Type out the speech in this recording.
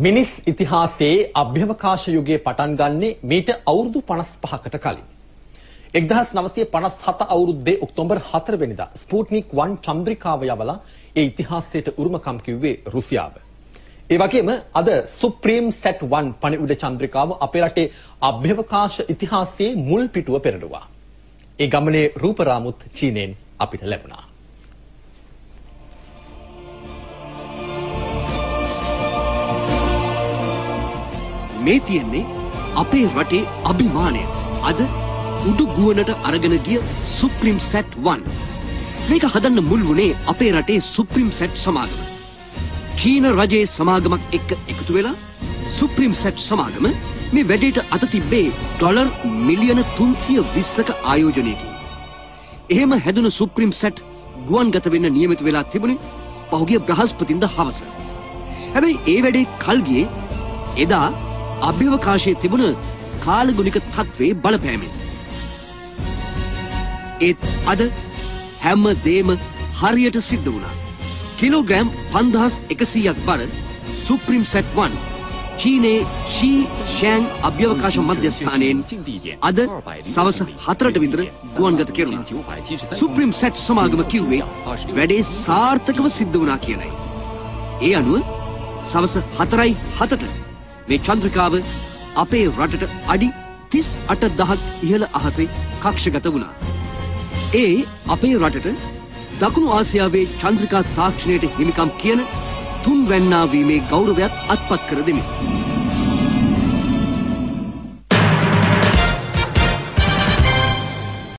මිනිස් ඉතිහාසයේ අභ්‍යවකාශ යුගයේ පටන් ගන්නේ මීට අවුරුදු 55කට කලින්. 1957 අවුරුද්දේ ඔක්තෝබර් 4 වෙනිදා ස්පුට්නික් 1 චන්ද්‍රිකාව යවලා ඒ ඉතිහාසයට උරුමකම් කිව්වේ රුසියාව. ඒ වගේම අද සුප්‍රීම් සැට් 1 පණිවිඩ චන්ද්‍රිකාව අපේ රටේ අභ්‍යවකාශ ඉතිහාසයේ මුල් පිටුව පෙරළුවා. ඒ ගමනේ රූපරාමුත් චීනෙන් අපිට ලැබුණා. මේ තියෙන්නේ අපේ රටේ අභිමානය. අද උඩු ගුවනට අරගෙන ගිය සුප්‍රීම් සැට් 1. මේක හදන්න මුල් වුණේ අපේ රටේ සුප්‍රීම් සැට් සමාගම. චීන රජයේ සමාගමක් එක්ක එකතු වෙලා සුප්‍රීම් සැට් සමාගම මේ වැඩේට අත තිබ්බේ ඩොලර් මිලියන 320ක ආයෝජනයකින්. එහෙම හැදුණු සුප්‍රීම් සැට් ගුවන්ගත වෙන්න නියමිත වෙලා තිබුණේ පහුගිය බ්‍රහස්පතින්දා හවස. හැබැයි ඒ වැඩේ කල් ගියේ එදා අභ්‍යවකාශයේ තිබුණ කාලගුණික තත්ත්වයේ බලපෑමෙන්. ඒත් අද හැම දේම හරියට සිද්ධ වුණා. කිලෝග්‍රෑම් 5100ක් බර සුප්‍රීම් සැට් 1 චීනයේ ෂී ෂෑන් අභ්‍යවකාශ මධ්‍යස්ථානයෙන් අද සවස් 4ට විතර ගුවන්ගත කෙරුණා. සුප්‍රීම් සැට් සමාගම කිව්වේ වැඩේ සාර්ථකව සිද්ධ වුණා කියලයි. ඒ අනුව සවස් 4:07ට මේ චන්ද්‍රිකාව අපේ රටට අඩි 38000ක් ඉහළ අහසේ කක්ෂගත වුණා. ඒ අපේ රටට දකුණු ආසියාවේ චන්ද්‍රිකා තාක්ෂණයට හිමිකම් කියන තුන්වැන්නා වීමේ ගෞරවයත් අත්පත් කර දෙමින්